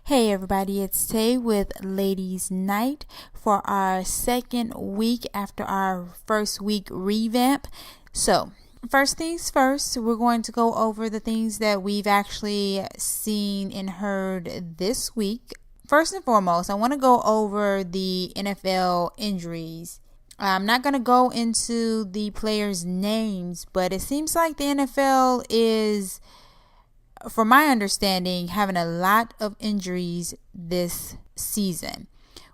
Hey everybody, it's Tay with Ladies Night for our second week after our first week revamp. So, first things first, we're going to go over the things that we've actually seen and heard this week. First and foremost, I want to go over the NFL injuries. I'm not going to go into the players' names, but it seems like the NFL is, from my understanding, having a lot of injuries this season.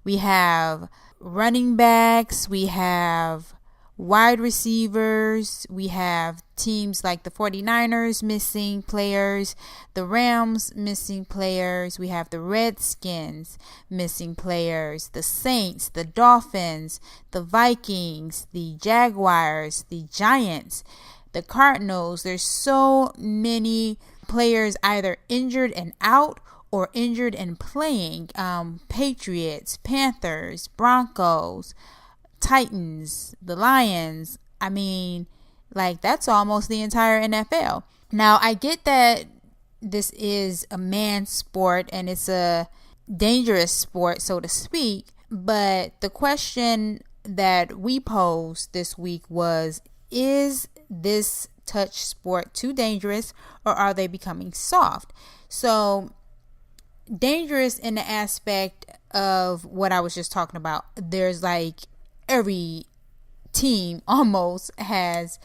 We have running backs, we have wide receivers, we have teams like the 49ers missing players, the Rams missing players, we have the Redskins missing players, the Saints, the Dolphins, the Vikings, the Jaguars, the Giants, the Cardinals. There's so many players either injured and out or injured and playing. Patriots, Panthers, Broncos, Titans, the Lions. I mean, that's almost the entire NFL. Now, I get that this is a man's sport and it's a dangerous sport, so to speak, but the question that we posed this week was, is this touch sport too dangerous, or are they becoming soft? So, dangerous in the aspect of what I was just talking about. There's every team almost has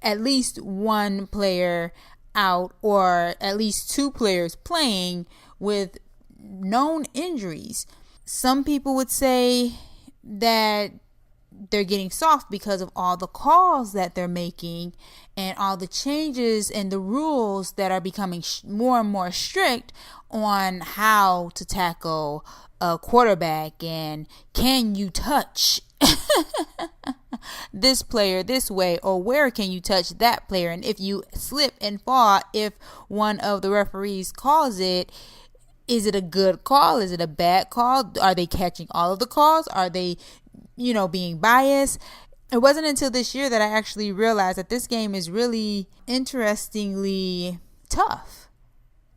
at least one player out or at least two players playing with known injuries. Some people would say that they're getting soft because of all the calls that they're making and all the changes and the rules that are becoming more and more strict on how to tackle a quarterback and can you touch this player this way, or where can you touch that player, and if you slip and fall, if one of the referees calls it, is it a good call? Is it a bad call? Are they catching all of the calls? Are they being biased? It wasn't until this year that I actually realized that this game is really interestingly tough.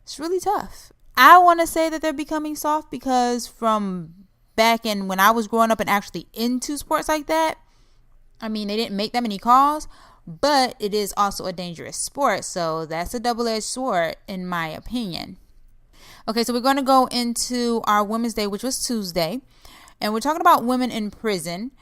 It's really tough. I want to say that they're becoming soft because from back in when I was growing up and actually into sports like that, they didn't make that many calls, but it is also a dangerous sport. So that's a double-edged sword in my opinion. Okay, so we're going to go into our Women's Day, which was Tuesday. And we're talking about women in prison.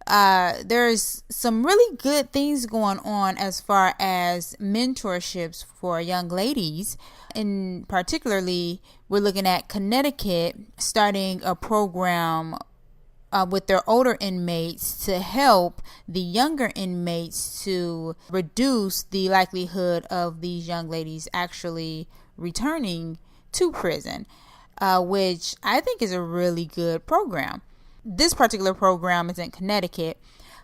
There's some really good things going on as far as mentorships for young ladies. And particularly, we're looking at Connecticut starting a program with their older inmates to help the younger inmates to reduce the likelihood of these young ladies actually returning to prison, which I think is a really good program. This particular program is in Connecticut,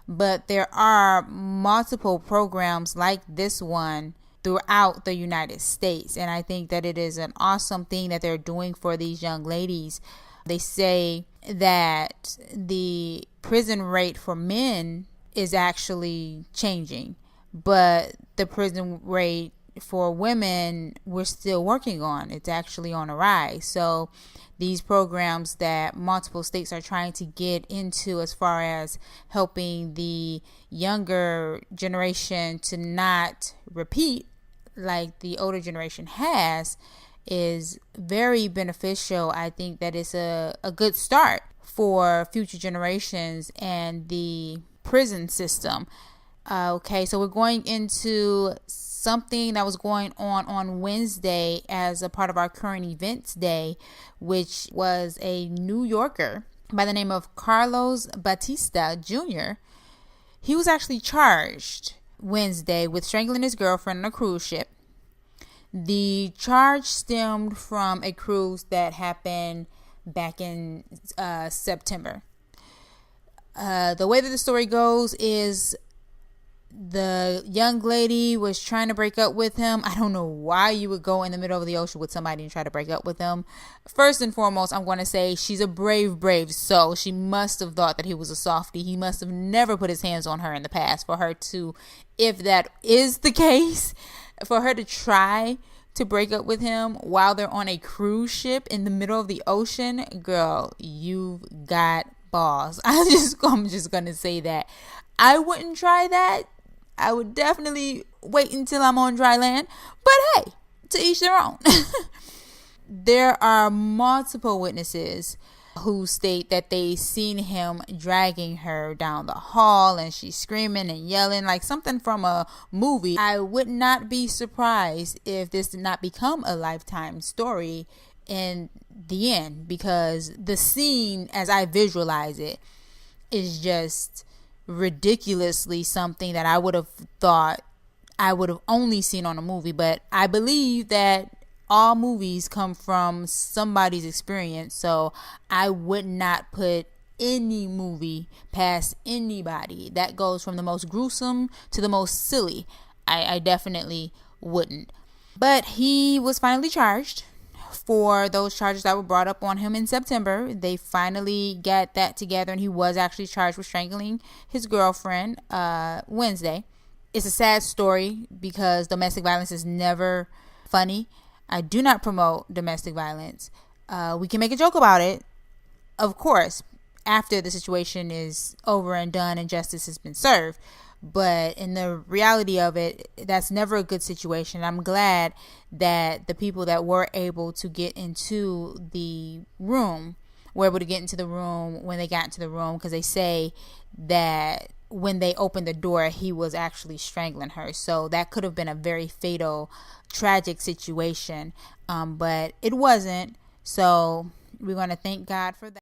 but there are multiple programs like this one throughout the United States, and I think that it is an awesome thing that they're doing for these young ladies. They say that the prison rate for men is actually changing, but the prison rate for women we're still working on. It's actually on a rise. So these programs that multiple states are trying to get into as far as helping the younger generation to not repeat like the older generation has is very beneficial. I think that it's a good start for future generations and the prison system. Okay, so we're going into something that was going on Wednesday as a part of our current events day, which was a New Yorker by the name of Carlos Batista Jr. He was actually charged Wednesday with strangling his girlfriend on a cruise ship. The charge stemmed from a cruise that happened back in September. The way that the story goes is the young lady was trying to break up with him. I don't know why you would go in the middle of the ocean with somebody and try to break up with them. First and foremost, I'm going to say she's a brave soul. She must have thought that he was a softie. He must have never put his hands on her in the past for her to, if that is the case, for her to try to break up with him while they're on a cruise ship in the middle of the ocean, girl, you've got balls. I'm just gonna say that. I wouldn't try that. I would definitely wait until I'm on dry land. But hey, to each their own. There are multiple witnesses who state that they seen him dragging her down the hall and she's screaming and yelling like something from a movie. I would not be surprised if this did not become a Lifetime story in the end, because the scene as I visualize it is just ridiculously something that I would have thought I would have only seen on a movie. But I believe that all movies come from somebody's experience, so I would not put any movie past anybody. That goes from the most gruesome to the most silly. I definitely wouldn't. But he was finally charged for those charges that were brought up on him in September. They finally got that together, and he was actually charged with strangling his girlfriend Wednesday. It's a sad story because domestic violence is never funny. I do not promote domestic violence. We can make a joke about it, of course, after the situation is over and done and justice has been served. But in the reality of it, that's never a good situation. I'm glad that the people that were able to get into the room were able to get into the room when they got into the room, because they say that when they opened the door, he was actually strangling her. So that could have been a very fatal, tragic situation. But it wasn't. So we're going to thank God for that.